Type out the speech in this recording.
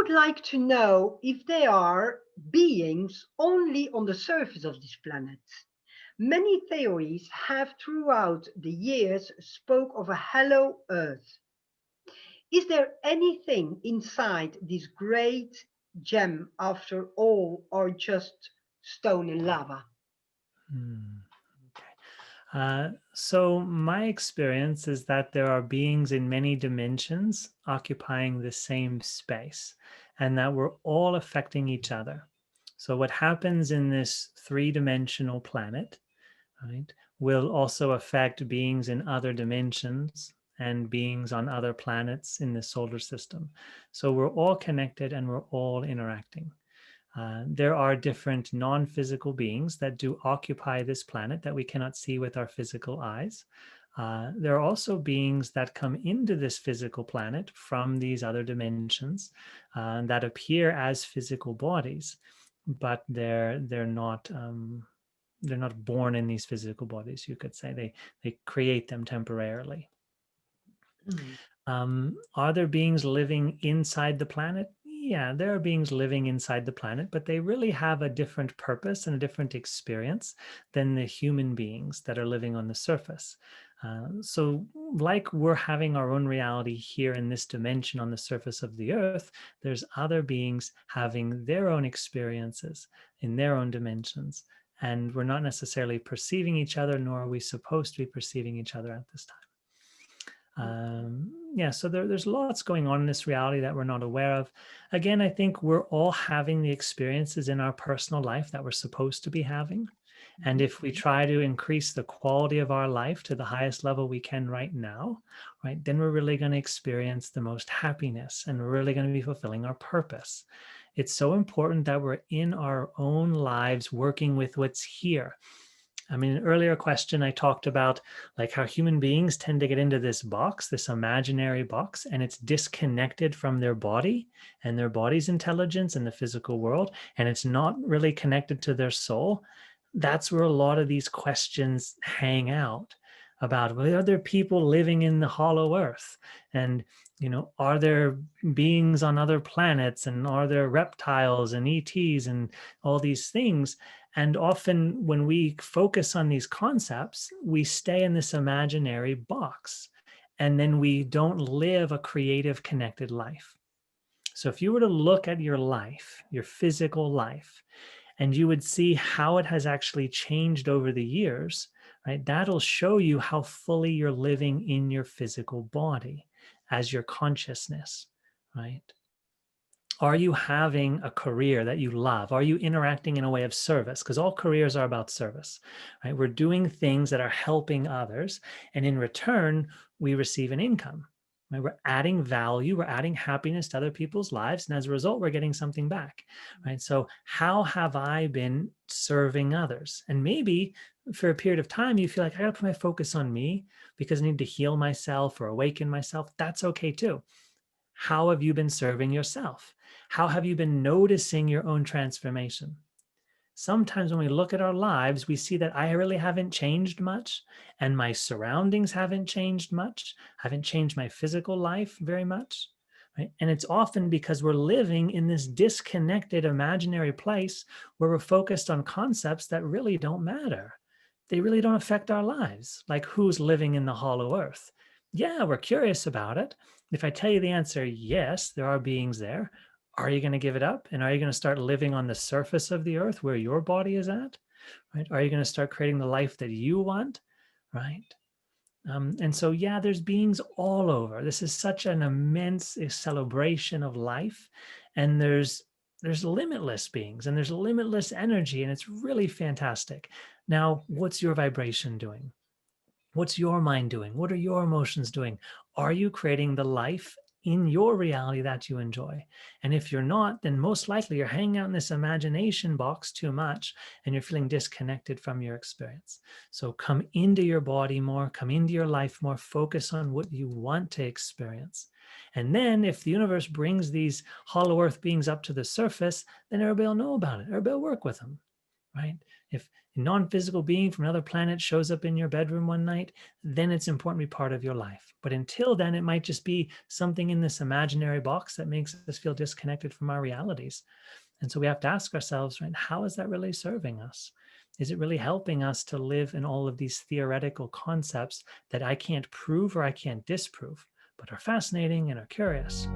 would like to know if there are beings only on the surface of this planet. Many theories have throughout the years spoke of a hollow earth. Is there anything inside this great gem after all, or just stone and lava? Hmm. So my experience is that there are beings in many dimensions occupying the same space, and that we're all affecting each other. So what happens in this three-dimensional planet, right, will also affect beings in other dimensions and beings on other planets in the solar system. So we're all connected and we're all interacting. There are different non-physical beings that do occupy this planet that we cannot see with our physical eyes. There are also beings that come into this physical planet from these other dimensions that appear as physical bodies, but they're not born in these physical bodies. You could say they create them temporarily. Mm. Are there beings living inside the planet? Yeah, there are beings living inside the planet, but they really have a different purpose and a different experience than the human beings that are living on the surface. So, like we're having our own reality here in this dimension on the surface of the earth, there's other beings having their own experiences in their own dimensions. And we're not necessarily perceiving each other, nor are we supposed to be perceiving each other at this time. Yeah, so there's lots going on in this reality that we're not aware of. Again, I think we're all having the experiences in our personal life that we're supposed to be having. And if we try to increase the quality of our life to the highest level we can right now, right, then we're really going to experience the most happiness and we're really going to be fulfilling our purpose. It's so important that we're in our own lives working with what's here. I mean, an earlier question, I talked about like how human beings tend to get into this box, this imaginary box, and it's disconnected from their body and their body's intelligence in the physical world, and it's not really connected to their soul. That's where a lot of these questions hang out about, well, are there people living in the hollow earth? And, are there beings on other planets? And are there reptiles and ETs and all these things? And often when we focus on these concepts, we stay in this imaginary box and then we don't live a creative, connected life. So if you were to look at your life, your physical life, and you would see how it has actually changed over the years, right? That'll show you how fully you're living in your physical body as your consciousness, right? Are you having a career that you love? Are you interacting in a way of service? Because all careers are about service, right? We're doing things that are helping others. And in return, we receive an income, right? We're adding value, we're adding happiness to other people's lives. And as a result, we're getting something back, right? So how have I been serving others? And maybe for a period of time, you feel like I got to put my focus on me because I need to heal myself or awaken myself. That's okay too. How have you been serving yourself? How have you been noticing your own transformation? Sometimes when we look at our lives, we see that I really haven't changed much and my surroundings haven't changed much. I haven't changed my physical life very much. Right? And it's often because we're living in this disconnected imaginary place where we're focused on concepts that really don't matter. They really don't affect our lives, like who's living in the hollow earth. Yeah, we're curious about it. If I tell you the answer, yes, there are beings there, are you going to give it up? And are you going to start living on the surface of the earth where your body is at? Right? Are you going to start creating the life that you want? Right? And so, yeah, there's beings all over. This is such an immense celebration of life. And there's limitless beings and there's limitless energy. And it's really fantastic. Now, what's your vibration doing? What's your mind doing? What are your emotions doing? Are you creating the life in your reality that you enjoy? And if you're not, then most likely you're hanging out in this imagination box too much and you're feeling disconnected from your experience. So come into your body more, come into your life more, focus on what you want to experience. And then if the universe brings these hollow earth beings up to the surface, then everybody will know about it. Everybody will work with them. right? If a non-physical being from another planet shows up in your bedroom one night, then it's important to be part of your life. But until then, it might just be something in this imaginary box that makes us feel disconnected from our realities. And so we have to ask ourselves, right, how is that really serving us? Is it really helping us to live in all of these theoretical concepts that I can't prove or I can't disprove, but are fascinating and are curious?